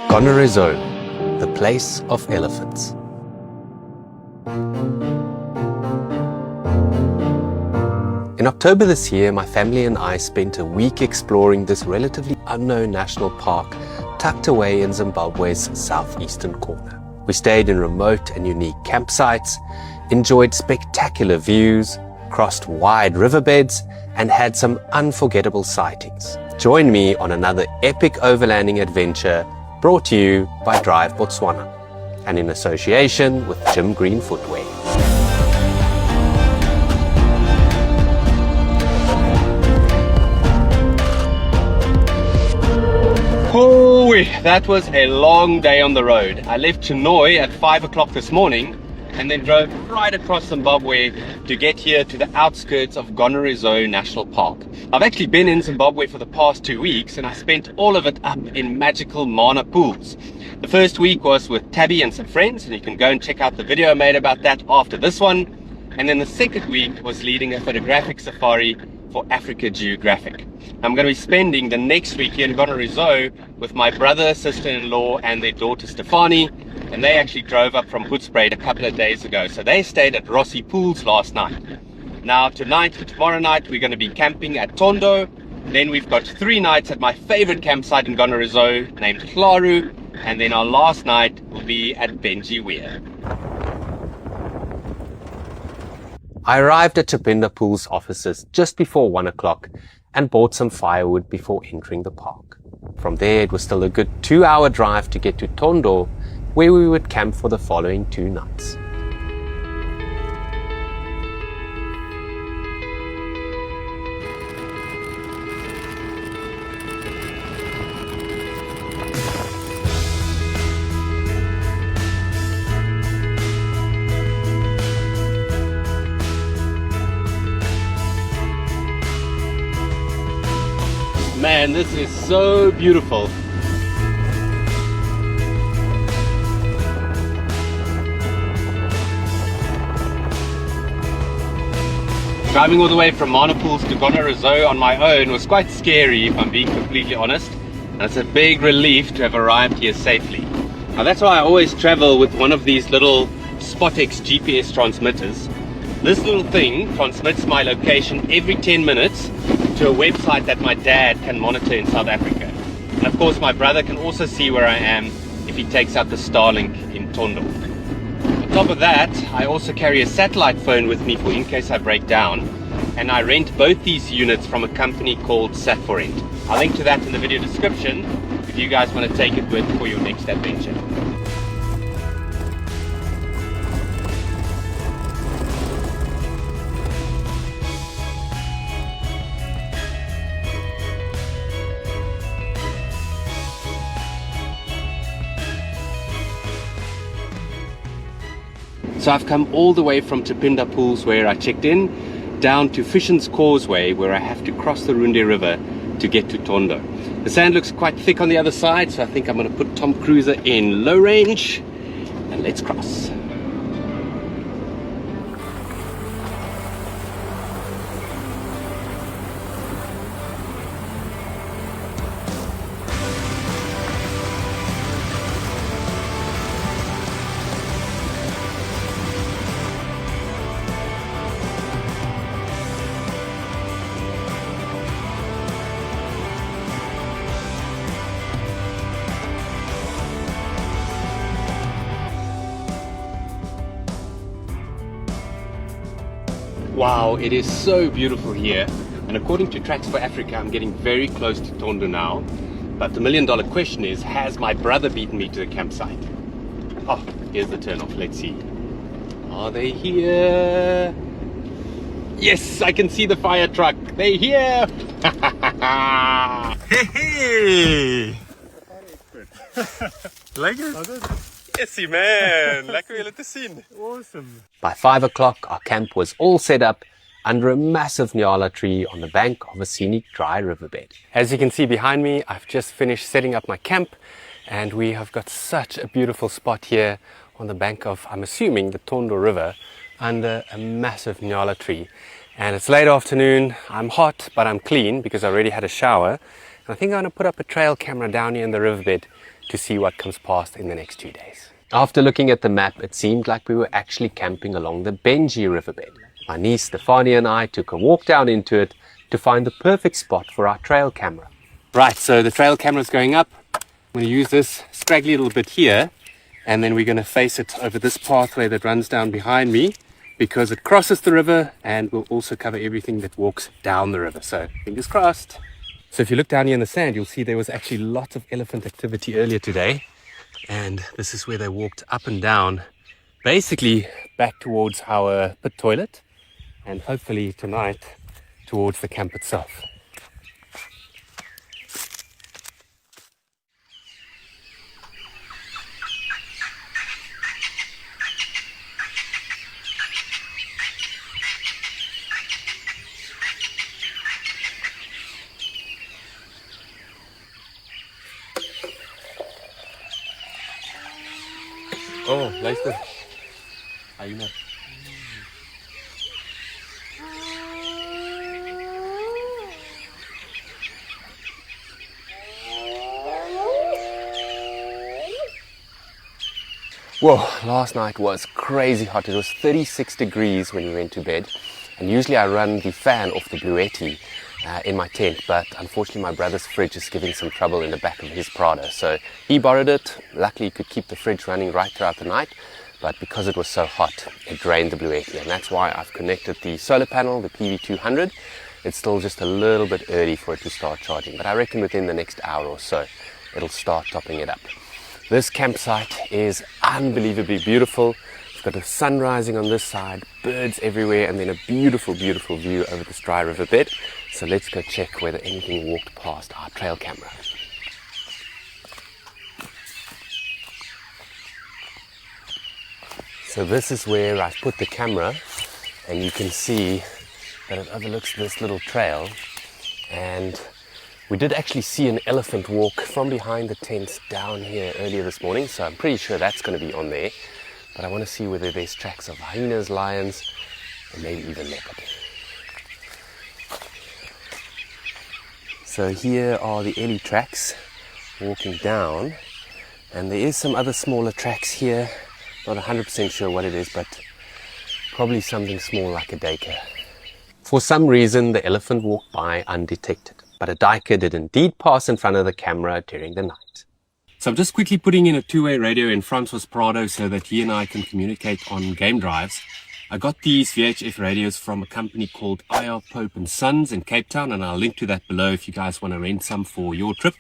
Gonarezhou, the place of elephants. In October this year, my family and I spent a week exploring this relatively unknown national park tucked away in Zimbabwe's southeastern corner. We stayed in remote and unique campsites, enjoyed spectacular views, crossed wide riverbeds, and had some unforgettable sightings. Join me on another epic overlanding adventure brought to you by Drive Botswana and in association with Jim Green Footwear. Oh, that was a long day on the road. I left Chinoy at 5 o'clock this morning and then drove right across Zimbabwe to get here to the outskirts of Gonarezhou National Park. I've actually been in Zimbabwe for the past 2 weeks and I spent all of it up in magical Mana pools. The first week was with Tabby and some friends, and you can go and check out the video I made about that after this one. And then the second week was leading a photographic safari for Africa Geographic. I'm going to be spending the next week here in Gonarezhou with my brother, sister-in-law and their daughter Stefani, and they actually drove up from Hoedspruit a couple of days ago. So they stayed at Rossi Pools last night. Now tonight and tomorrow night we're going to be camping at Tondo. Then we've got 3 nights at my favorite campsite in Gonarezhou named Klaru, and then our last night will be at Benji Weir. I arrived at Chipinda Pool's offices just before 1 o'clock and bought some firewood before entering the park. From there, it was still a good 2-hour drive to get to Tondo, where we would camp for the following 2 nights. Man, this is so beautiful. Driving all the way from Mana Pools to Gonarezhou on my own was quite scary, if I'm being completely honest. And it's a big relief to have arrived here safely. Now that's why I always travel with one of these little SpotX GPS transmitters. This little thing transmits my location every 10 minutes to a website that my dad can monitor in South Africa. And of course my brother can also see where I am if he takes out the Starlink in Tondo. On top of that, I also carry a satellite phone with me for in case I break down, and I rent both these units from a company called Sat4Rent. I'll link to that in the video description if you guys want to take it with for your next adventure. So I've come all the way from Chipinda Pools where I checked in, down to Fission's Causeway where I have to cross the Runde River to get to Tondo. The sand looks quite thick on the other side, so I think I'm going to put Tom Cruiser in low range and let's cross. Wow, it is so beautiful here, and according to Tracks for Africa, I'm getting very close to Tondo now. But the million-dollar question is, has my brother beaten me to the campsite? Oh, here's the turn-off. Let's see. Are they here? Yes, I can see the fire truck. They're here. Hey! Like it? Yesy man, lekker jullie te zien. Awesome. By 5 o'clock, our camp was all set up under a massive nyala tree on the bank of a scenic dry riverbed. As you can see behind me, I've just finished setting up my camp, and we have got such a beautiful spot here on the bank of, I'm assuming, the Tondo River under a massive nyala tree. And it's late afternoon. I'm hot, but I'm clean because I already had a shower. And I think I'm going to put up a trail camera down here in the riverbed to see what comes past in the next 2 days. After looking at the map, it seemed like we were actually camping along the Benji riverbed. My niece Stefania and I took a walk down into it to find the perfect spot for our trail camera. Right, so the trail camera is going up. I'm going to use this scraggly little bit here, and then we're going to face it over this pathway that runs down behind me, because it crosses the river and will also cover everything that walks down the river. So fingers crossed. So if you look down here in the sand, you'll see there was actually lots of elephant activity earlier today. And this is where they walked up and down, basically back towards our pit toilet, and hopefully tonight towards the camp itself. Oh, luister. Ayun na. Whoa, last night was crazy hot. It was 36 degrees when we went to bed. And usually I run the fan off the Bluetti in my tent, but unfortunately my brother's fridge is giving some trouble in the back of his Prado. So he borrowed it. Luckily he could keep the fridge running right throughout the night, but because it was so hot, it drained the Bluetti. And that's why I've connected the solar panel, the PV200. It's still just a little bit early for it to start charging, but I reckon within the next hour or so, it'll start topping it up. This campsite is unbelievably beautiful. It's got the sun rising on this side, birds everywhere, and then a beautiful, beautiful view over this dry riverbed. So let's go check whether anything walked past our trail camera. So this is where I've put the camera, and you can see that it overlooks this little trail. And we did actually see an elephant walk from behind the tents down here earlier this morning, so I'm pretty sure that's going to be on there. But I want to see whether there's tracks of hyenas, lions, or maybe even leopard. So here are the early tracks walking down, and there is some other smaller tracks here. Not 100% sure what it is, but probably something small like a duiker. For some reason, the elephant walked by undetected, but a duiker did indeed pass in front of the camera during the night. So I'm just quickly putting in a two-way radio in Francois Prado so that he and I can communicate on game drives. I got these VHF radios from a company called IR Pope & Sons in Cape Town, and I'll link to that below if you guys want to rent some for your trip.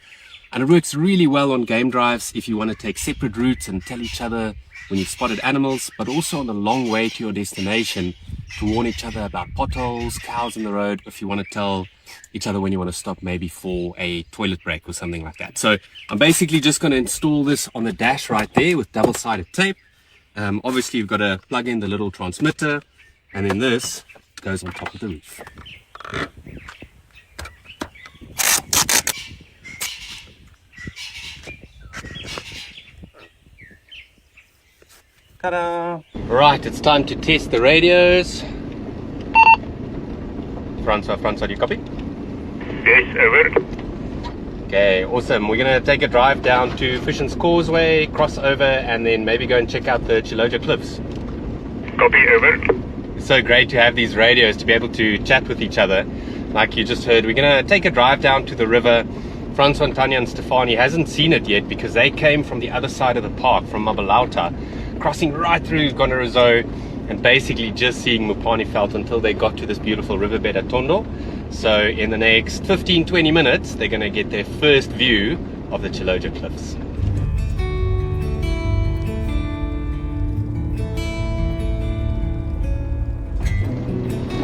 And it works really well on game drives if you want to take separate routes and tell each other when you've spotted animals, but also on the long way to your destination to warn each other about potholes, cows in the road, if you want to tell each other when you want to stop maybe for a toilet break or something like that. So I'm basically just going to install this on the dash right there with double-sided tape. Obviously you've got to plug in the little transmitter, and then this goes on top of the roof. Ta-da! Right, it's time to test the radios. Francois, do you copy? Yes, over. Okay, awesome. We're going to take a drive down to Fisher's Causeway, cross over, and then maybe go and check out the Chiloja Cliffs. Copy, over. It's so great to have these radios to be able to chat with each other. Like you just heard, we're going to take a drive down to the river. Francois, Tanya and Stefani hasn't seen it yet because they came from the other side of the park, from Mabalauta, crossing right through Gonarezhou and basically just seeing Mupani Veld until they got to this beautiful riverbed at Tondo. So in the next 15-20 minutes, they're going to get their first view of the Chiloja Cliffs.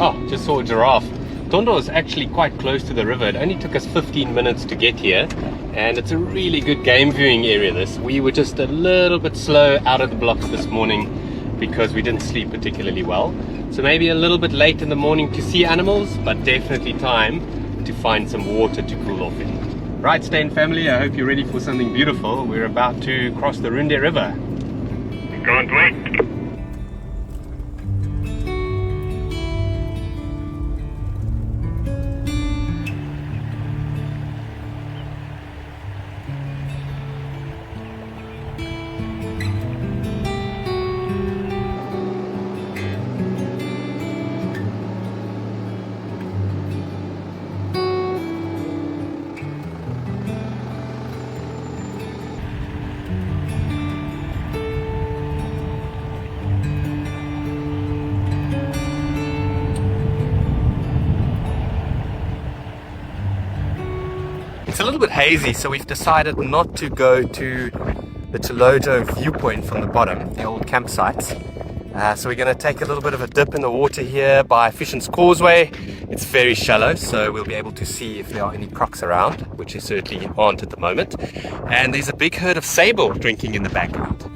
Oh, just saw a giraffe. Tondo is actually quite close to the river. It only took us 15 minutes to get here, and it's a really good game viewing area. We were just a little bit slow out of the blocks this morning because we didn't sleep particularly well. So maybe a little bit late in the morning to see animals, but definitely time to find some water to cool off in. Right, Stain family, I hope you're ready for something beautiful. We're about to cross the Runde River. Can't wait. It's a little bit hazy, so we've decided not to go to the Gonarezhou viewpoint from the bottom, the old campsites. So we're going to take a little bit of a dip in the water here by Fisher's Causeway. It's very shallow, so we'll be able to see if there are any crocs around, which there certainly aren't at the moment. And there's a big herd of sable drinking in the background.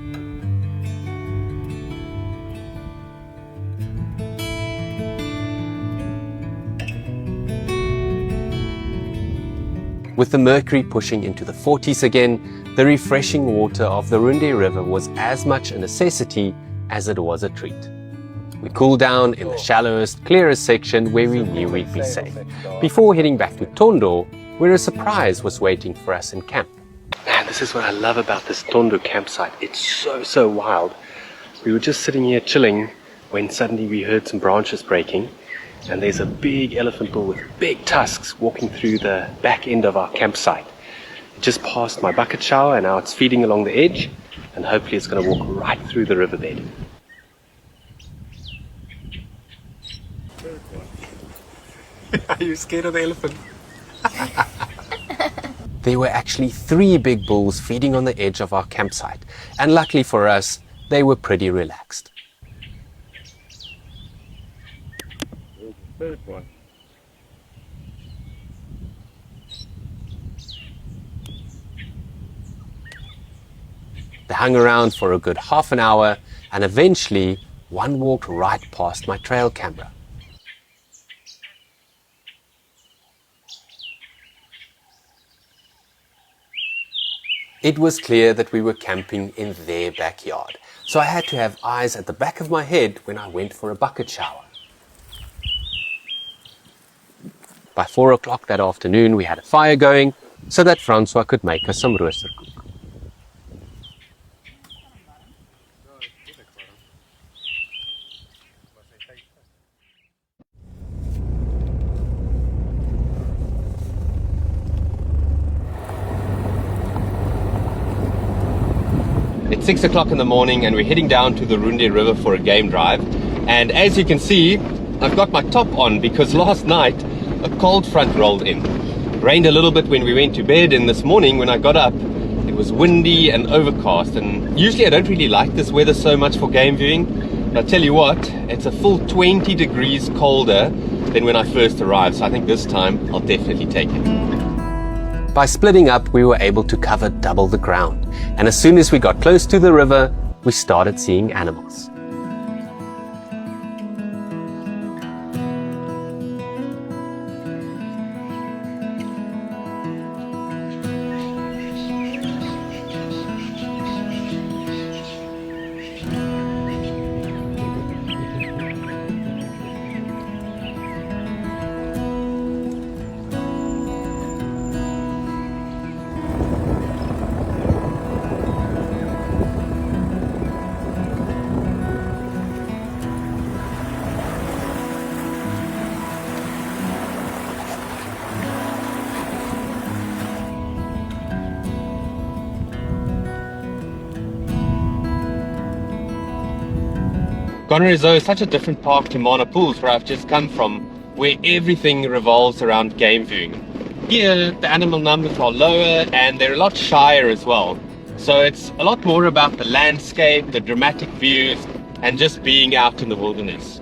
With the mercury pushing into the 40s again, the refreshing water of the Runde River was as much a necessity as it was a treat. We cooled down in the shallowest, clearest section where we knew we'd be safe, before heading back to Tondo, where a surprise was waiting for us in camp. Man, this is what I love about this Tondo campsite. It's so wild. We were just sitting here chilling when suddenly we heard some branches breaking, and there's a big elephant bull with big tusks walking through the back end of our campsite. It just passed my bucket shower and now it's feeding along the edge, and hopefully it's going to walk right through the riverbed. Are you scared of the elephant? There were actually 3 big bulls feeding on the edge of our campsite, and luckily for us, they were pretty relaxed. Third one. They hung around for a good half an hour, and eventually one walked right past my trail camera. It was clear that we were camping in their backyard, so I had to have eyes at the back of my head when I went for a bucket shower. By 4 o'clock that afternoon, we had a fire going so that Francois could make us some roosterkoek. It's 6 o'clock in the morning and we're heading down to the Runde River for a game drive. And as you can see, I've got my top on because last night a cold front rolled in. It rained a little bit when we went to bed, and this morning when I got up, it was windy and overcast. And usually I don't really like this weather so much for game viewing, but I tell you what, it's a full 20 degrees colder than when I first arrived, so I think this time I'll definitely take it. By splitting up, we were able to cover double the ground, and as soon as we got close to the river, we started seeing animals. Gonarezhou is such a different park to Mana Pools, where I've just come from, where everything revolves around game viewing. Here, the animal numbers are lower and they're a lot shyer as well. So it's a lot more about the landscape, the dramatic views, and just being out in the wilderness.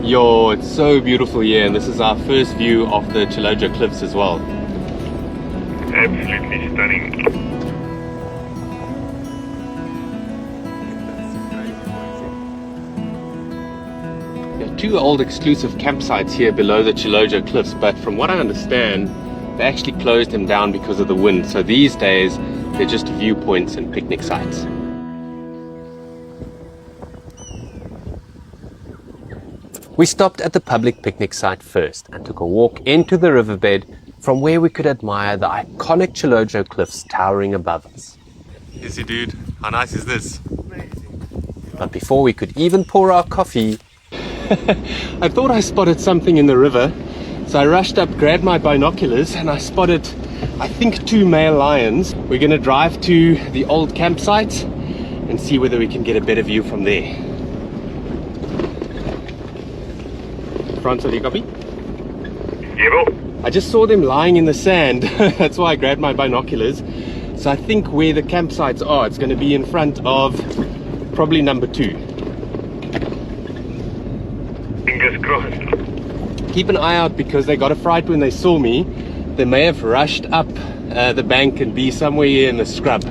Yo, it's so beautiful here, and this is our first view of the Gonarezhou cliffs as well. Absolutely stunning. There are 2 old exclusive campsites here below the Gonarezhou cliffs, but from what I understand, they actually closed them down because of the wind. So these days, they're just viewpoints and picnic sites. We stopped at the public picnic site first and took a walk into the riverbed from where we could admire the iconic Gonarezhou cliffs towering above us. Easy dude, how nice is this? But before we could even pour our coffee, I thought I spotted something in the river, so I rushed up, grabbed my binoculars, and I spotted, I think, 2 male lions. We're going to drive to the old campsite and see whether we can get a better view from there. Franz, you copy? I just saw them lying in the sand. That's why I grabbed my binoculars. So I think where the campsites are, it's going to be in front of probably number 2. Fingers crossed. Keep an eye out because they got a fright when they saw me. They may have rushed up the bank and be somewhere in the scrub.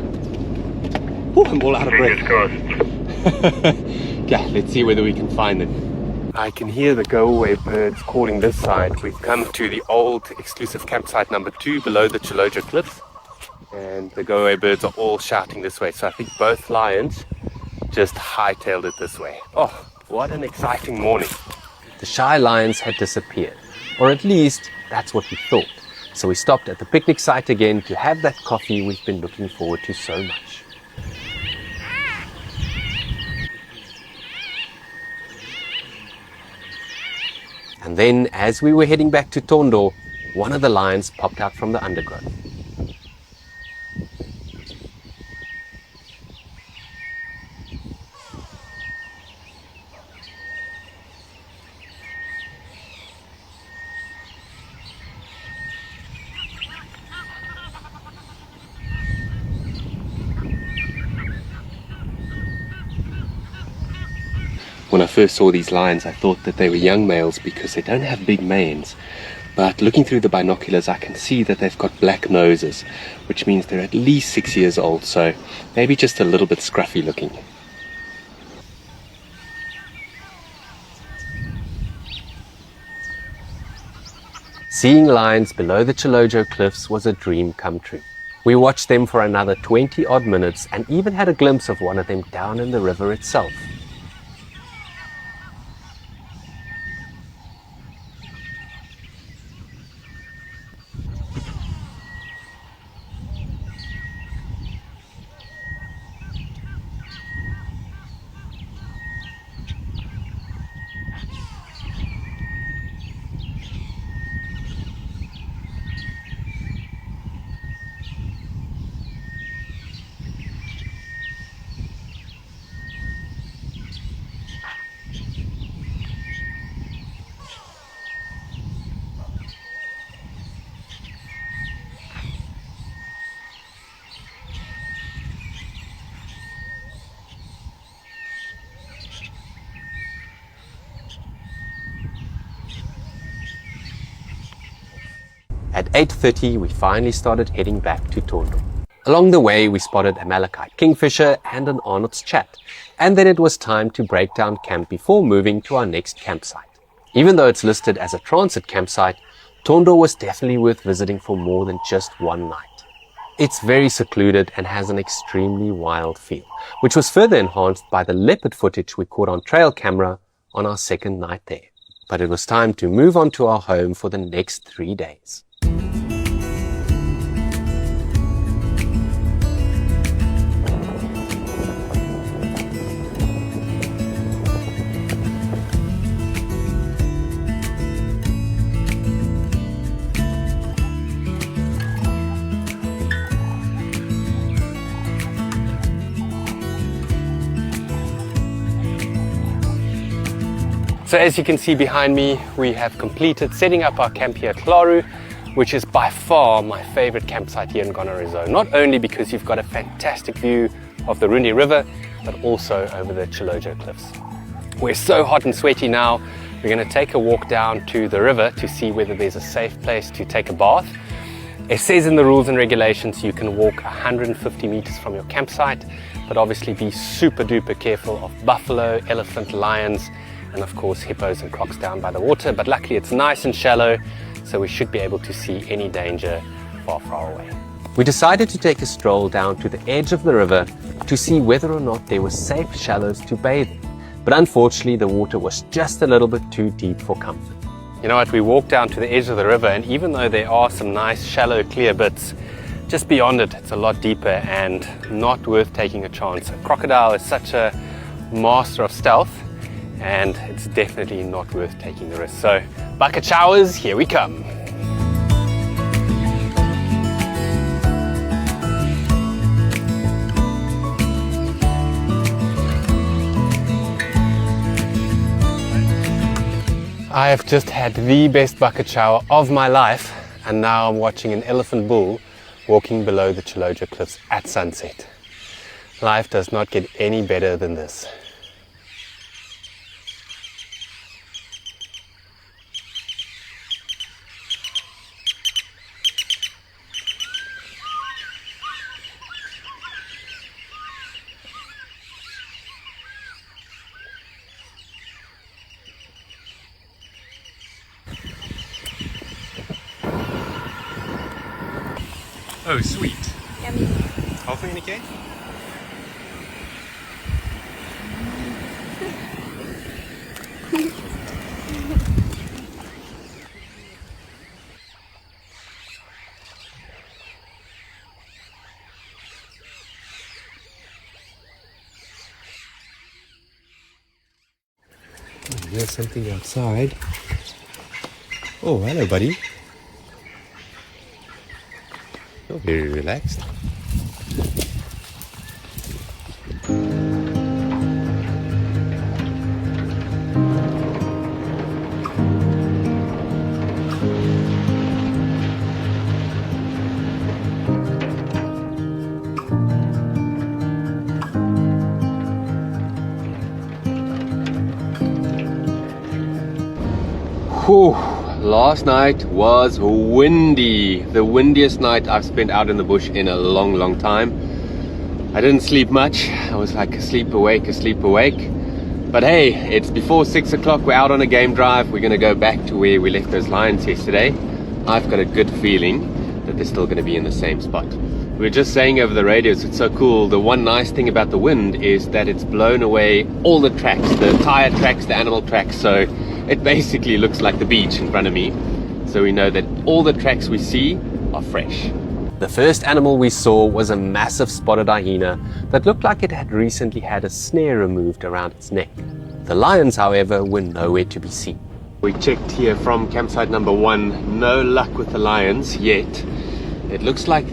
Ooh, I'm all out of breath. Fingers crossed. Yeah, let's see whether we can find them. I can hear the go-away birds calling this side. We've come to the old exclusive campsite number 2 below the Gonarezhou cliffs. And the go-away birds are all shouting this way. So I think both lions just hightailed it this way. Oh, what an exciting morning. the shy lions had disappeared, or at least that's what we thought. So we stopped at the picnic site again to have that coffee we've been looking forward to so much. And then, as we were heading back to Tondo, one of the lions popped out from the undergrowth. When I first saw these lions, I thought that they were young males because they don't have big manes. But looking through the binoculars, I can see that they've got black noses, which means they're at least 6 years old, so maybe just a little bit scruffy looking. Seeing lions below the Gonarezhou cliffs was a dream come true. We watched them for another 20 odd minutes and even had a glimpse of one of them down in the river itself. At 8:30, we finally started heading back to Tondo. Along the way, we spotted a Malachite kingfisher and an Arnold's chat, and then it was time to break down camp before moving to our next campsite. Even though it's listed as a transit campsite, Tondo was definitely worth visiting for more than just one night. It's very secluded and has an extremely wild feel, which was further enhanced by the leopard footage we caught on trail camera on our second night there. But it was time to move on to our home for the next 3 days. So as you can see behind me, we have completed setting up our camp here at Gonarezhou, which is by far my favorite campsite here in Gonarezhou. Not only because you've got a fantastic view of the Rundi River, but also over the Gonarezhou cliffs. We're so hot and sweaty now, we're going to take a walk down to the river to see whether there's a safe place to take a bath. It says in the rules and regulations you can walk 150 meters from your campsite, but obviously be super duper careful of buffalo, elephant, lions, and of course hippos and crocs down by the water. But luckily it's nice and shallow, so we should be able to see any danger far, far away. We decided to take a stroll down to the edge of the river to see whether or not there were safe shallows to bathe in. but unfortunately the water was just a little bit too deep for comfort. You know what, we walked down to the edge of the river, and even though there are some nice shallow clear bits, just beyond it, it's a lot deeper and not worth taking a chance. A crocodile is such a master of stealth, and it's definitely not worth taking the risk. So, bucket showers, here we come. I have just had the best bucket shower of my life, and now I'm watching an elephant bull walking below the Chiloja cliffs at sunset. Life does not get any better than this. Oh, sweet. Yummy. Half in again? There's something outside. Oh, hello, buddy. You're very relaxed. Whew, last night was windy. The windiest night I've spent out in the bush in a long time. I didn't sleep much. I was like asleep awake. But hey, it's before 6 o'clock. We're out on a game drive. We're gonna go back to where we left those lions yesterday. I've got a good feeling that they're still gonna be in the same spot. We were just saying over the radios, it's so cool. The one nice thing about the wind is that it's blown away all the tracks, the tire tracks, the animal tracks. So it basically looks like the beach in front of me. So we know that all the tracks we see are fresh. The first animal we saw was a massive spotted hyena that looked like it had recently had a snare removed around its neck. The lions, however, were nowhere to be seen. We checked here from campsite number 1, no luck with the lions yet. It looks like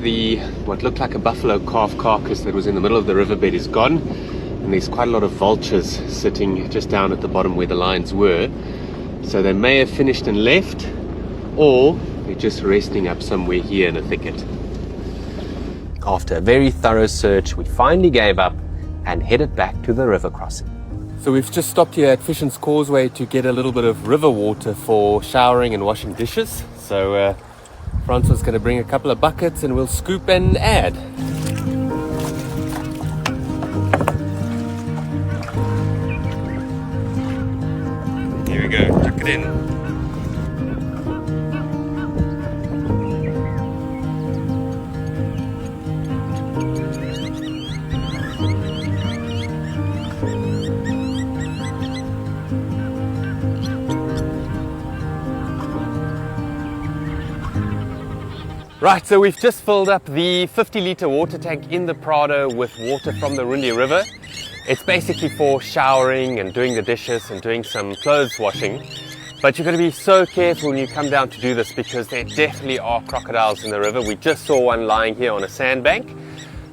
what looked like a buffalo calf carcass that was in the middle of the riverbed is gone, and there's quite a lot of vultures sitting just down at the bottom where the lions were. So they may have finished and left, or they're just resting up somewhere here in a thicket. After a very thorough search, we finally gave up and headed back to the river crossing. So we've just stopped here at Fisherman's Causeway to get a little bit of river water for showering and washing dishes. So Francois going to bring a couple of buckets and we'll scoop and add. Here we go, chuck it in. Right, so we've just filled up the 50-litre water tank in the Prado with water from the Rundi River. It's basically for showering and doing the dishes and doing some clothes washing. But you've got to be so careful when you come down to do this because there definitely are crocodiles in the river. We just saw one lying here on a sandbank.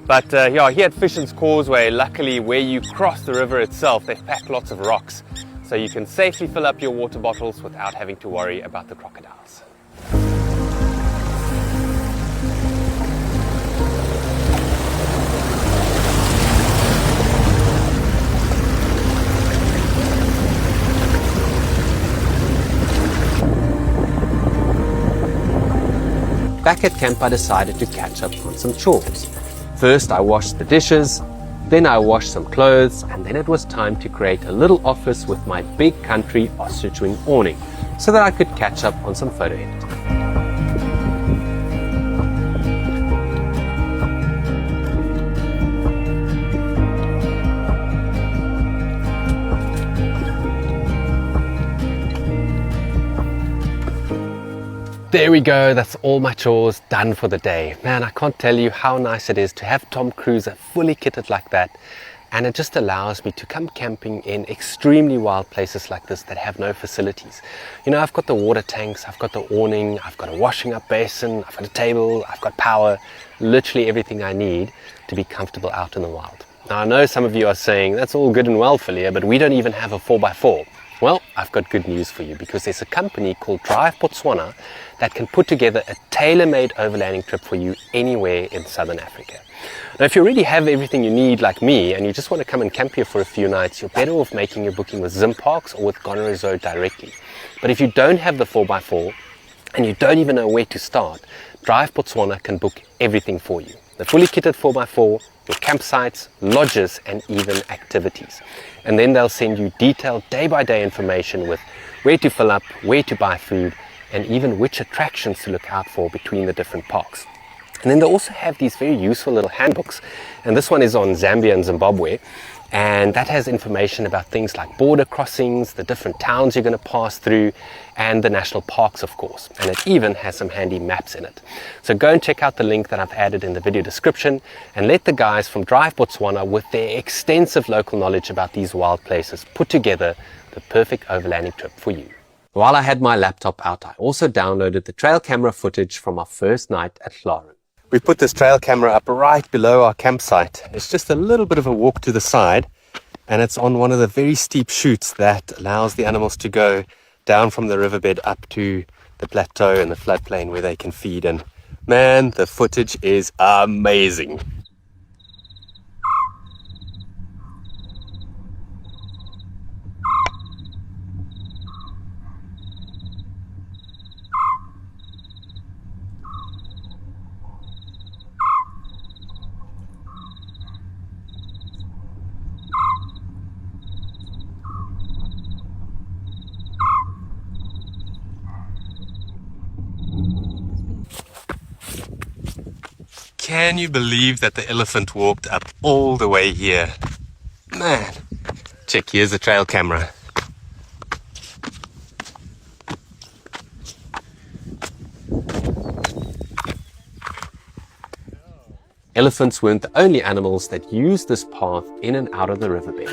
But yeah, here at Fisherman's Causeway, luckily where you cross the river itself, they've packed lots of rocks. So you can safely fill up your water bottles without having to worry about the crocodiles. Back at camp, I decided to catch up on some chores. First, I washed the dishes, then I washed some clothes, and then it was time to create a little office with my big country ostrich wing awning so that I could catch up on some photo editing. There we go, that's all my chores done for the day. Man, I can't tell you how nice it is to have Tom Cruiser fully kitted like that. And it just allows me to come camping in extremely wild places like this that have no facilities. You know, I've got the water tanks, I've got the awning, I've got a washing up basin, I've got a table, I've got power, literally everything I need to be comfortable out in the wild. Now I know some of you are saying, that's all good and well, Philia, but we don't even have a 4x4. Well, I've got good news for you, because there's a company called Drive Botswana that can put together a tailor-made overlanding trip for you anywhere in Southern Africa. Now, if you already have everything you need like me and you just want to come and camp here for a few nights, you're better off making your booking with Zim Parks or with Gonarezhou directly. But if you don't have the 4x4 and you don't even know where to start, Drive Botswana can book everything for you. The fully kitted 4x4, your campsites, lodges, and even activities. And then they'll send you detailed day-by-day information with where to fill up, where to buy food, and even which attractions to look out for between the different parks. And then they also have these very useful little handbooks, and this one is on Zambia and Zimbabwe, and that has information about things like border crossings, the different towns you're going to pass through, and the national parks, of course. And it even has some handy maps in it. So go and check out the link that I've added in the video description, and let the guys from Drive Botswana, with their extensive local knowledge about these wild places, put together the perfect overlanding trip for you. While I had my laptop out, I also downloaded the trail camera footage from our first night at Gonarezhou. We put this trail camera up right below our campsite. It's just a little bit of a walk to the side, and it's on one of the very steep chutes that allows the animals to go down from the riverbed up to the plateau and the floodplain where they can feed. And man, the footage is amazing. Can you believe that the elephant walked up all the way here? Man, check, here's the trail camera. Elephants weren't the only animals that used this path in and out of the riverbed.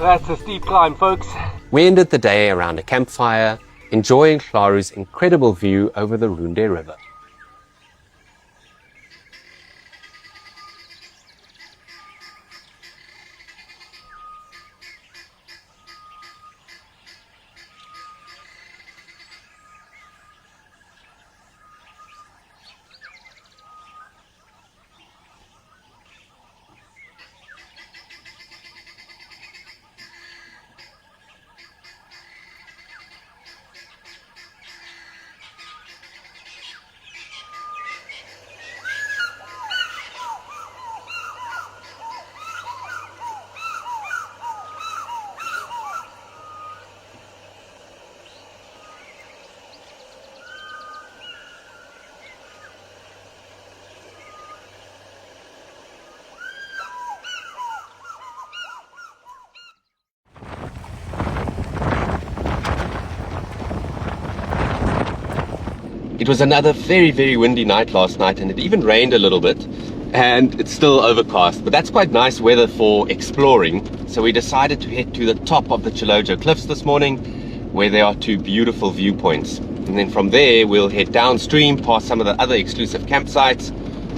That's a steep climb, folks. We ended the day around a campfire, enjoying Gonarezhou's incredible view over the Runde River. It was another very windy night last night, and it even rained a little bit, and it's still overcast, but that's quite nice weather for exploring. So we decided to head to the top of the Gonarezhou cliffs this morning, where there are two beautiful viewpoints. And then from there we'll head downstream past some of the other exclusive campsites,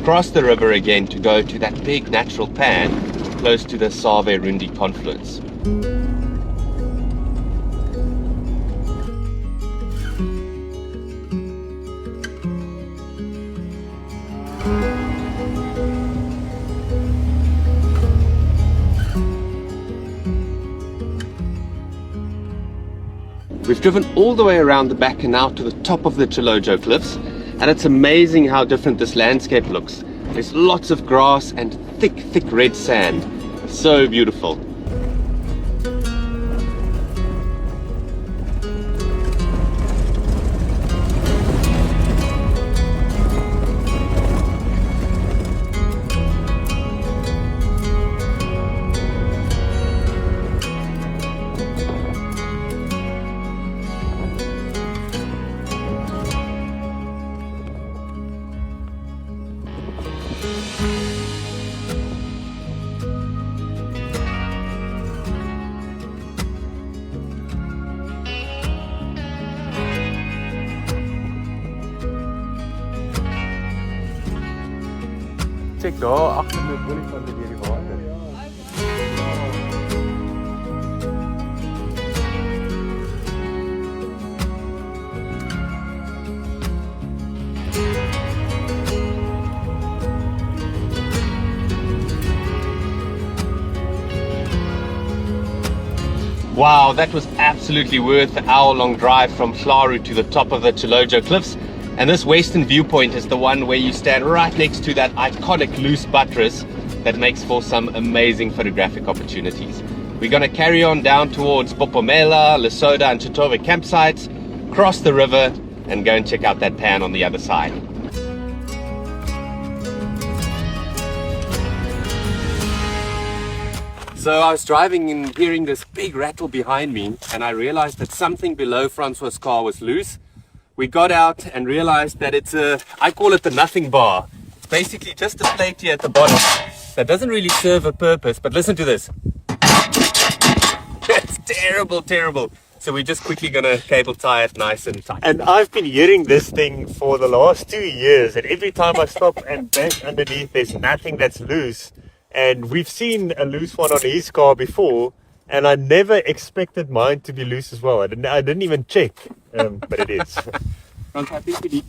cross the river again to go to that big natural pan close to the Save-Rundi confluence. We've driven all the way around the back and now to the top of the Gonarezhou cliffs, and it's amazing how different this landscape looks. There's lots of grass and thick red sand. So beautiful. Check daar agter die olifant deur die water. Wow, that was absolutely worth the hour-long drive from Gonarezhou to the top of the Gonarezhou cliffs. And this western viewpoint is the one where you stand right next to that iconic loose buttress that makes for some amazing photographic opportunities. We're going to carry on down towards Bopomela, Lesotho and Chitove campsites, cross the river and go and check out that pan on the other side. So I was driving and hearing this big rattle behind me, and I realized that something below Francois' car was loose. We got out and realized that it's I call it the nothing bar. It's basically just a plate here at the bottom that doesn't really serve a purpose, but listen to this. It's terrible. So we're just quickly gonna cable tie it nice and tight. And I've been hearing this thing for the last 2 years, and every time I stop and bang underneath, there's nothing that's loose. And we've seen a loose one on his car before, and I never expected mine to be loose as well. I didn't even check, but it is. Frans, I think we need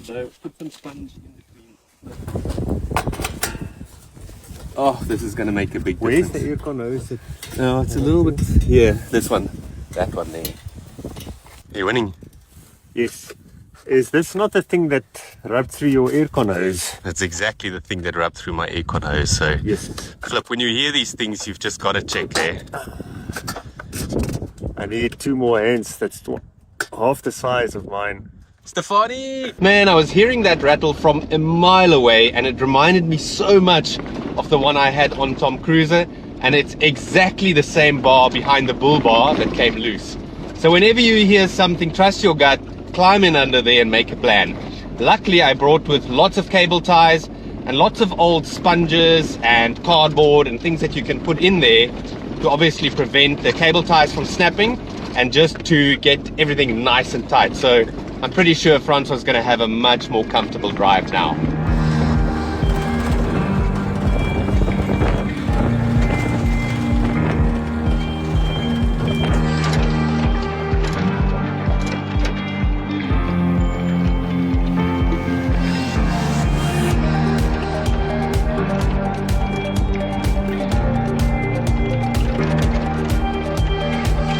to put some sponge in between. Oh, this is gonna make a big Where's difference. the aircon hose? No, it's a little bit here. This one, that one there. You're winning. Yes. Is this not the thing that rubbed through your aircon hose? That's exactly the thing that rubbed through my aircon hose. So, Yes. Flip, when you hear these things, you've just got to check there. I need 2 more hands. That's half the size of mine. Stefani! Man, I was hearing that rattle from a mile away and it reminded me so much of the one I had on Tom Cruiser, and it's exactly the same bar behind the bull bar that came loose. So whenever you hear something, trust your gut, climb in under there and make a plan. Luckily I brought with lots of cable ties and lots of old sponges and cardboard and things that you can put in there to obviously prevent the cable ties from snapping and just to get everything nice and tight. So I'm pretty sure Francois is going to have a much more comfortable drive now.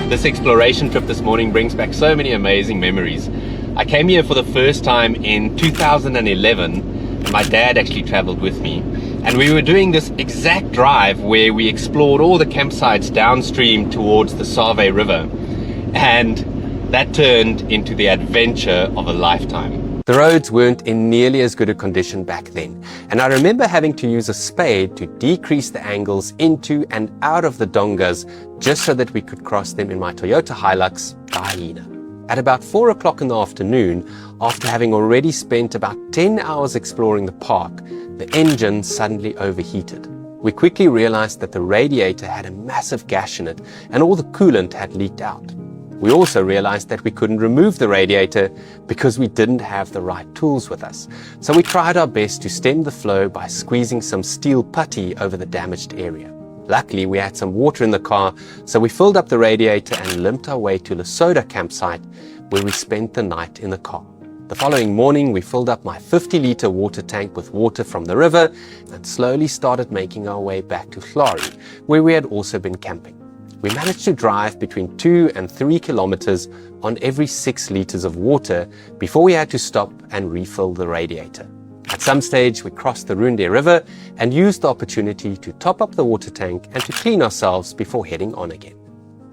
This exploration trip this morning brings back so many amazing memories. I came here for the first time in 2011 and my dad actually traveled with me. And we were doing this exact drive where we explored all the campsites downstream towards the Save River. And that turned into the adventure of a lifetime. The roads weren't in nearly as good a condition back then, and I remember having to use a spade to decrease the angles into and out of the dongas just so that we could cross them in my Toyota Hilux, the Hyena. At about 4 o'clock in the afternoon, after having already spent about 10 hours exploring the park, the engine suddenly overheated. We quickly realized that the radiator had a massive gash in it and all the coolant had leaked out. We also realized that we couldn't remove the radiator because we didn't have the right tools with us. So we tried our best to stem the flow by squeezing some steel putty over the damaged area. Luckily, we had some water in the car, so we filled up the radiator and limped our way to Lesotho campsite, where we spent the night in the car. The following morning, we filled up my 50-litre water tank with water from the river and slowly started making our way back to Hlari, where we had also been camping. We managed to drive between 2 and 3 kilometers on every 6 liters of water before we had to stop and refill the radiator. At some stage, we crossed the Runde River and used the opportunity to top up the water tank and to clean ourselves before heading on again.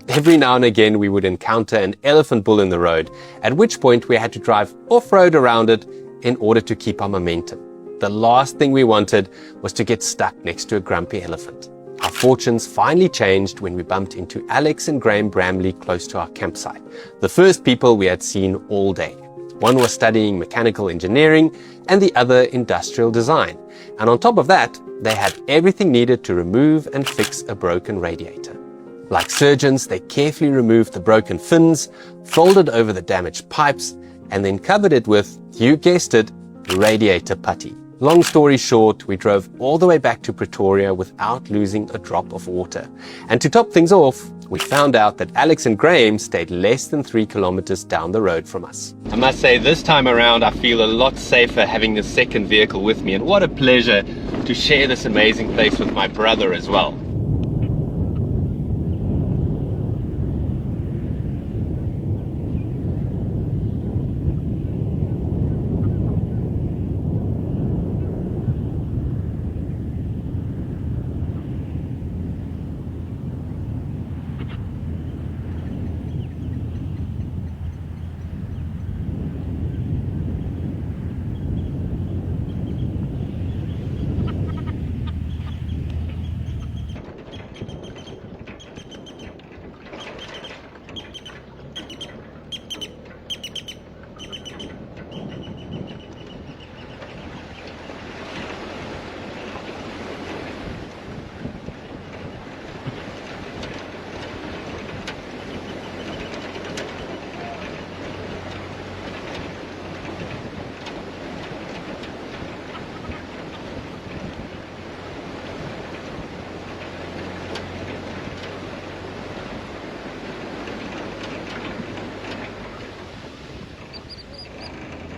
Every now and again, we would encounter an elephant bull in the road, at which point we had to drive off-road around it in order to keep our momentum. The last thing we wanted was to get stuck next to a grumpy elephant. Our fortunes finally changed when we bumped into Alex and Graham Bramley close to our campsite, the first people we had seen all day. One was studying mechanical engineering and the other industrial design. And on top of that, they had everything needed to remove and fix a broken radiator. Like surgeons, they carefully removed the broken fins, folded over the damaged pipes, and then covered it with, you guessed it, radiator putty. Long story short, we drove all the way back to Pretoria without losing a drop of water. And to top things off, we found out that Alex and Graham stayed less than 3 kilometers down the road from us. I must say, this time around, I feel a lot safer having the second vehicle with me, and what a pleasure to share this amazing place with my brother as well.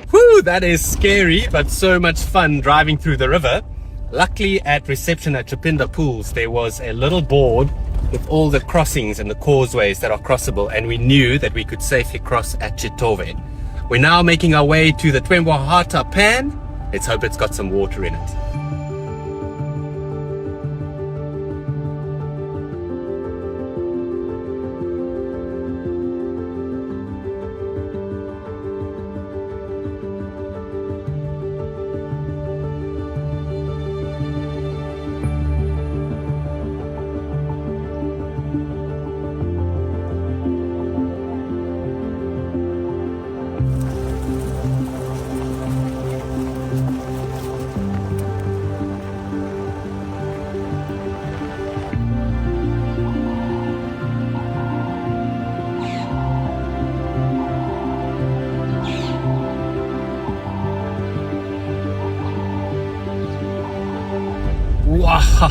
Whew, that is scary, but so much fun driving through the river. Luckily, at reception at Chipinda Pools, there was a little board with all the crossings and the causeways that are crossable, and we knew that we could safely cross at Chitove. We're now making our way to the Twembwahata Pan. Let's hope it's got some water in it.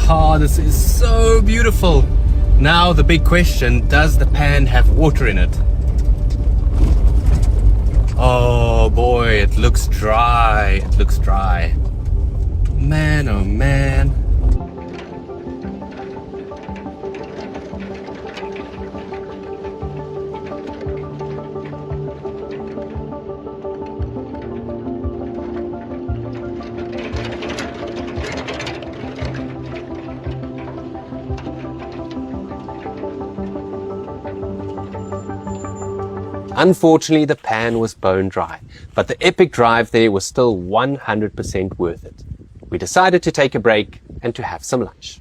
Wow, this is so beautiful. Now the big question, does the pan have water in it? Oh boy, it looks dry. It looks dry. Man, oh man. Unfortunately, the pan was bone dry, but the epic drive there was still 100% worth it. We decided to take a break and to have some lunch.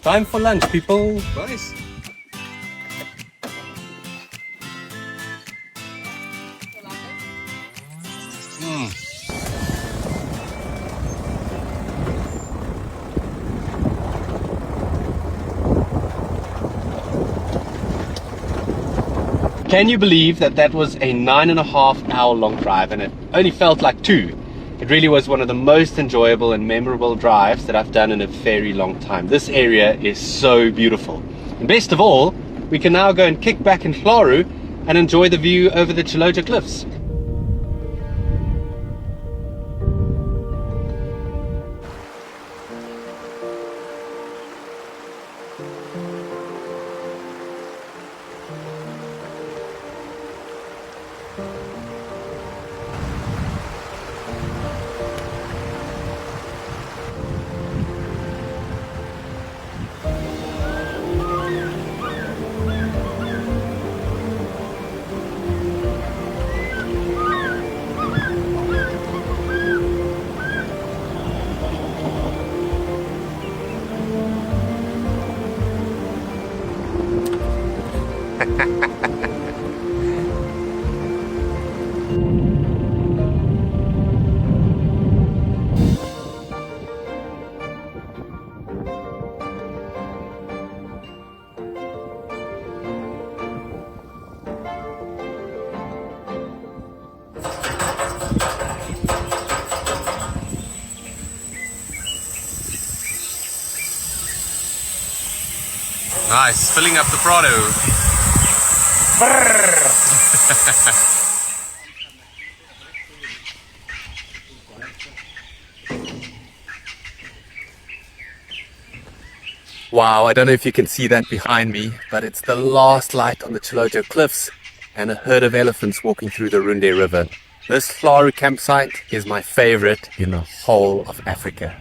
Time for lunch, people. Guys. Can you believe that that was a 9.5 hour long drive and it only felt like 2? It really was one of the most enjoyable and memorable drives that I've done in a very long time. This area is so beautiful. And best of all, we can now go and kick back in Gonarezhou and enjoy the view over the Gonarezhou cliffs. Nice, filling up the Prado. Wow, I don't know if you can see that behind me, but it's the last light on the Gonarezhou cliffs and a herd of elephants walking through the Runde River. This Gonarezhou campsite is my favorite in the whole of Africa.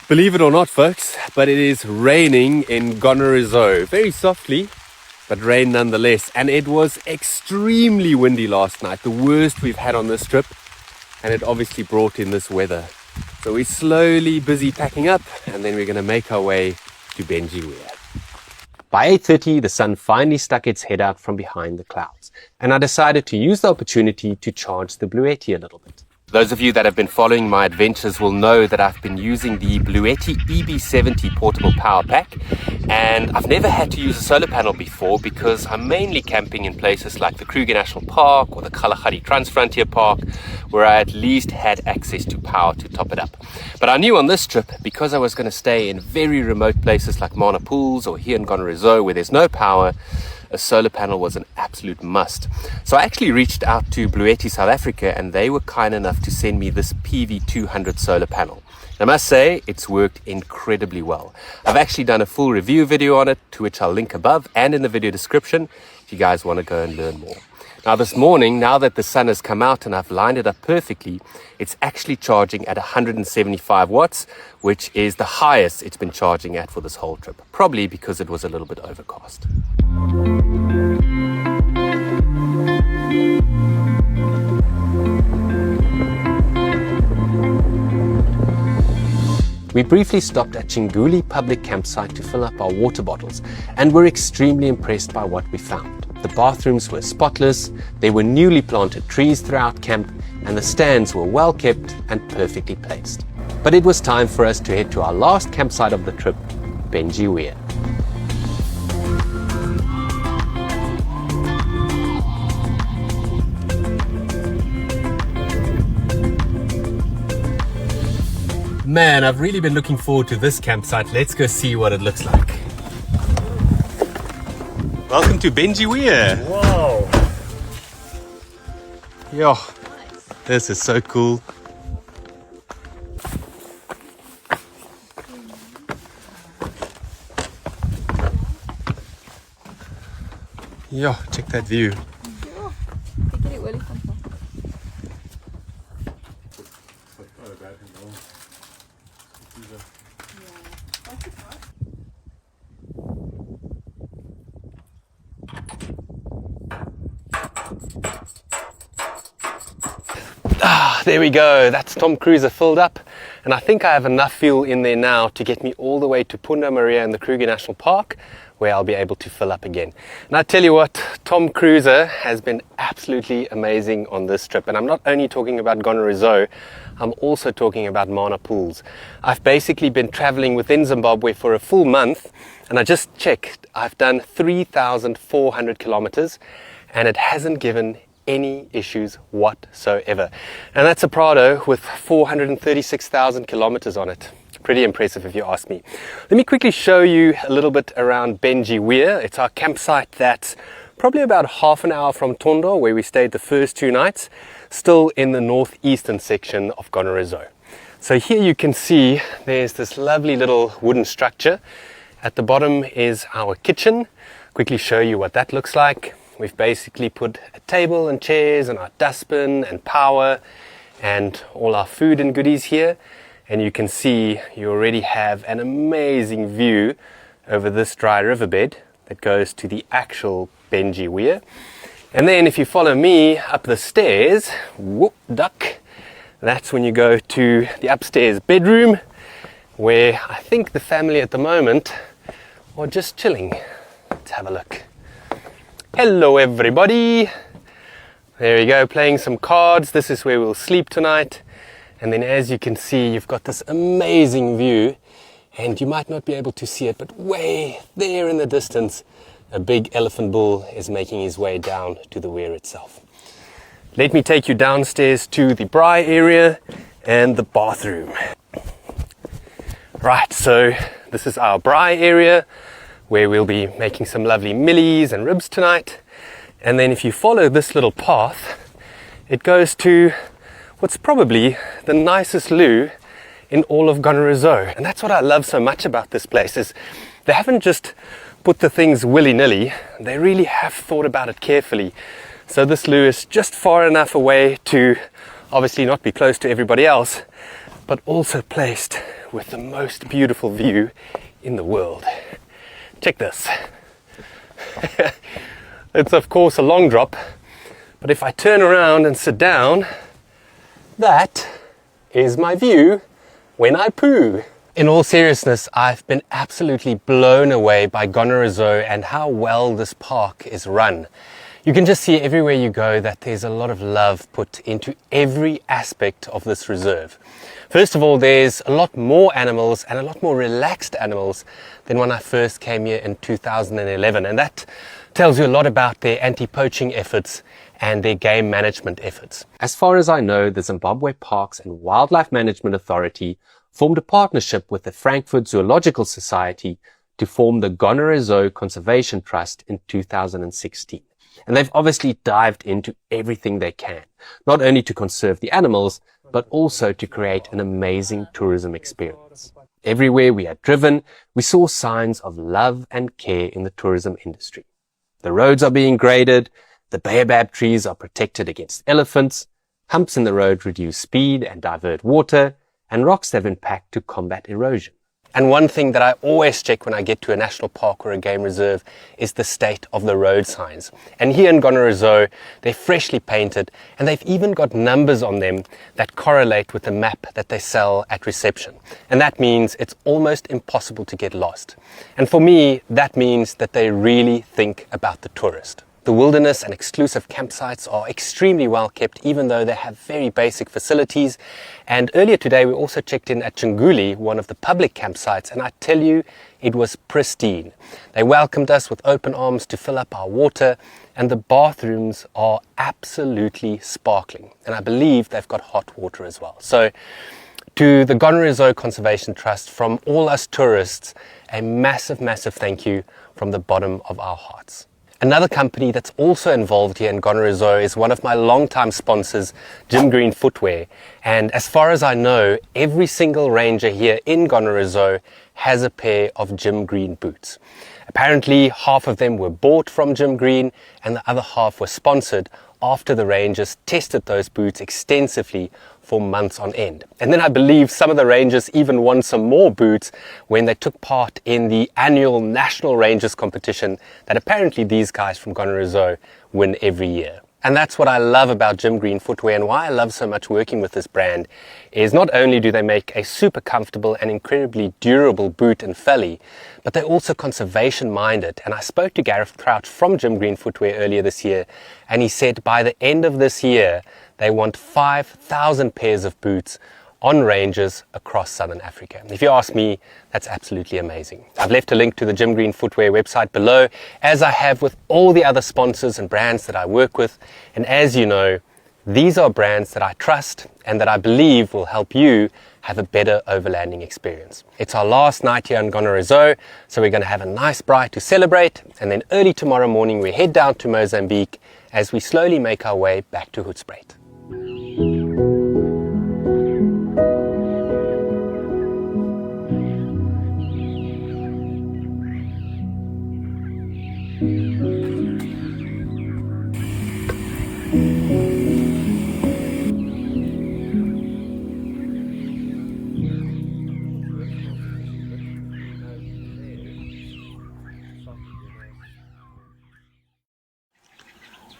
Believe it or not, folks, but it is raining in Gonarezhou. Very softly, but rain nonetheless. And it was extremely windy last night, the worst we've had on this trip. And it obviously brought in this weather. So we're slowly busy packing up, and then we're going to make our way to Benjiweer. By 8:30, the sun finally stuck its head out from behind the clouds. And I decided to use the opportunity to charge the Bluetti a little bit. Those of you that have been following my adventures will know that I've been using the Bluetti EB70 portable power pack, and I've never had to use a solar panel before because I'm mainly camping in places like the Kruger National Park or the Kalahari Transfrontier Park, where I at least had access to power to top it up. But I knew on this trip, because I was going to stay in very remote places like Mana Pools or here in Gonarezhou where there's no power, a solar panel was an absolute must. So I actually reached out to Bluetti South Africa, and they were kind enough to send me this PV200 solar panel. I must say, it's worked incredibly well. I've actually done a full review video on it, to which I'll link above and in the video description if you guys want to go and learn more. Now this morning, now that the sun has come out and I've lined it up perfectly, it's actually charging at 175 watts, which is the highest it's been charging at for this whole trip. Probably because it was a little bit overcast. We briefly stopped at Chinguli Public Campsite to fill up our water bottles, and were extremely impressed by what we found. The bathrooms were spotless, there were newly planted trees throughout camp, and the stands were well kept and perfectly placed. But it was time for us to head to our last campsite of the trip, Benjiweer. Man, I've really been looking forward to this campsite. Let's go see what it looks like. Welcome to Benji Weir. Wow. Yo, this is so cool. Yo, check that view. There we go, that's Tom Cruiser filled up, and I think I have enough fuel in there now to get me all the way to Punta Maria in the Kruger National Park, where I'll be able to fill up again. And I tell you what, Tom Cruiser has been absolutely amazing on this trip, and I'm not only talking about Gonarezhou, I'm also talking about Mana Pools. I've basically been traveling within Zimbabwe for a full month, and I just checked, I've done 3,400 kilometers, and it hasn't given any issues whatsoever. And that's a Prado with 436,000 kilometers on it. Pretty impressive if you ask me. Let me quickly show you a little bit around Benji Weir. It's our campsite that's probably about half an hour from Tondo, where we stayed the first 2 nights, still in the northeastern section of Gonarezhou. So here you can see there's this lovely little wooden structure. At the bottom is our kitchen. Quickly show you what that looks like. We've basically put a table and chairs and our dustbin and power and all our food and goodies here. And you can see you already have an amazing view over this dry riverbed that goes to the actual Benji Weir. And then if you follow me up the stairs, whoop, duck, that's when you go to the upstairs bedroom, where I think the family at the moment are just chilling. Let's have a look. Hello everybody. There we go, playing some cards. This is where we'll sleep tonight. And then as you can see, you've got this amazing view, and you might not be able to see it, but way there in the distance, a big elephant bull is making his way down to the weir itself. Let me take you downstairs to the braai area and the bathroom. Right, so this is our braai area, where we'll be making some lovely millies and ribs tonight. And then if you follow this little path, it goes to what's probably the nicest loo in all of Gonarezhou. And that's what I love so much about this place, is they haven't just put the things willy-nilly, they really have thought about it carefully. So this loo is just far enough away to obviously not be close to everybody else, but also placed with the most beautiful view in the world. Check this. It's of course a long drop, but if I turn around and sit down, that is my view when I poo. In all seriousness, I've been absolutely blown away by Gonarezhou and how well this park is run. You can just see everywhere you go that there's a lot of love put into every aspect of this reserve. First of all, there's a lot more animals and a lot more relaxed animals than when I first came here in 2011. And that tells you a lot about their anti-poaching efforts and their game management efforts. As far as I know, the Zimbabwe Parks and Wildlife Management Authority formed a partnership with the Frankfurt Zoological Society to form the Gonarezhou Conservation Trust in 2016. And they've obviously dived into everything they can, not only to conserve the animals, but also to create an amazing tourism experience. Everywhere we had driven, we saw signs of love and care in the tourism industry. The roads are being graded, the baobab trees are protected against elephants, humps in the road reduce speed and divert water, and rocks have been packed to combat erosion. And one thing that I always check when I get to a national park or a game reserve is the state of the road signs. And here in Gonarezhou, they're freshly painted, and they've even got numbers on them that correlate with the map that they sell at reception. And that means it's almost impossible to get lost. And for me, that means that they really think about the tourist. The wilderness and exclusive campsites are extremely well kept, even though they have very basic facilities. And earlier today, we also checked in at Chunguli, one of the public campsites, and I tell you, it was pristine. They welcomed us with open arms to fill up our water, and the bathrooms are absolutely sparkling. And I believe they've got hot water as well. So To the Gonarezhou Conservation Trust, from all us tourists, a massive, massive thank you from the bottom of our hearts. Another company that's also involved here in Gonarezhou is one of my longtime sponsors, Jim Green Footwear. And as far as I know, every single ranger here in Gonarezhou has a pair of Jim Green boots. Apparently, half of them were bought from Jim Green and the other half were sponsored after the rangers tested those boots extensively for months on end. And then I believe some of the rangers even won some more boots when they took part in the annual National Rangers competition that apparently these guys from Gonarezhou win every year. And that's what I love about Jim Green Footwear, and why I love so much working with this brand is not only do they make a super comfortable and incredibly durable boot and felly, but they're also conservation minded. And I spoke to Gareth Crouch from Jim Green Footwear earlier this year, and he said by the end of this year, they want 5,000 pairs of boots on ranges across Southern Africa. If you ask me, that's absolutely amazing. I've left a link to the Jim Green Footwear website below, as I have with all the other sponsors and brands that I work with. And as you know, these are brands that I trust and that I believe will help you have a better overlanding experience. It's our last night here in Gonarezhou, so we're going to have a nice braai to celebrate, and then early tomorrow morning we head down to Mozambique as we slowly make our way back to Hoedspruit.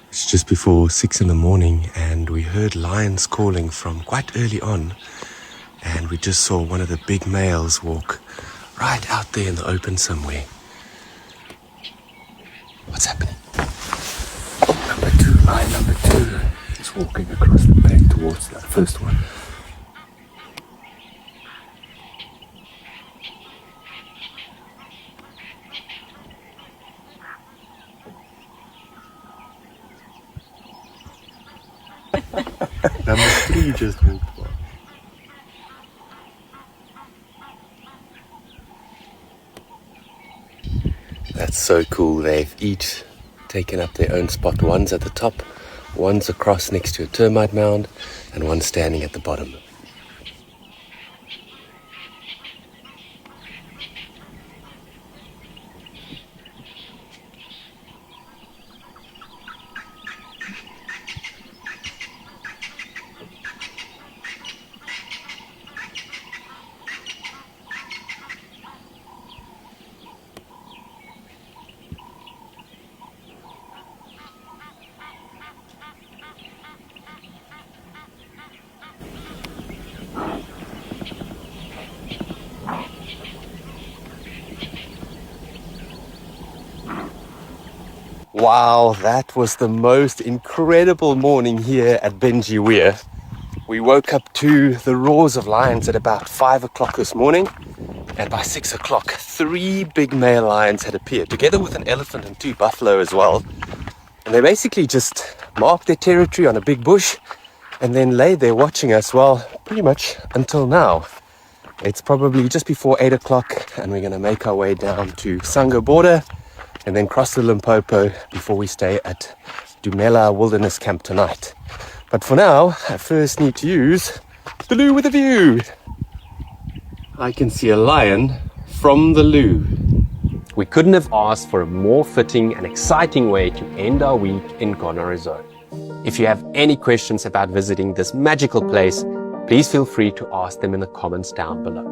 It's just before 6 in the morning and we heard lions calling from quite early on, and we just saw one of the big males walk right out there in the open somewhere. What's happening? Lion number two is walking across the bank towards that first one. Number 3 just walked by. That's so cool. They've each taken up their own spot. One's at the top, one's across next to a termite mound, and one's standing at the bottom. Wow, that was the most incredible morning here at Benjiweer. We woke up to the roars of lions at about 5 o'clock this morning, and by 6 o'clock, 3 big male lions had appeared, together with an elephant and 2 buffalo as well. And they basically just marked their territory on a big bush and then lay there watching us, well, pretty much until now. It's probably just before 8 o'clock, and we're going to make our way down to Sango border and then cross the Limpopo before we stay at Dumela Wilderness Camp tonight. But for now, I first need to use the loo with a view. I can see a lion from the loo. We couldn't have asked for a more fitting and exciting way to end our week in Gonarezhou. If you have any questions about visiting this magical place, please feel free to ask them in the comments down below.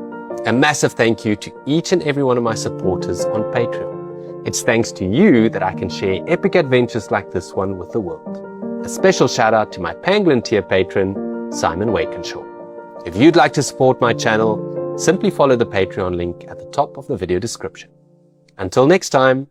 A massive thank you to each and every one of my supporters on Patreon. It's thanks to you that I can share epic adventures like this one with the world. A special shout out to my Pangolin tier patron, Simon Wakenshaw. If you'd like to support my channel, simply follow the Patreon link at the top of the video description. Until next time,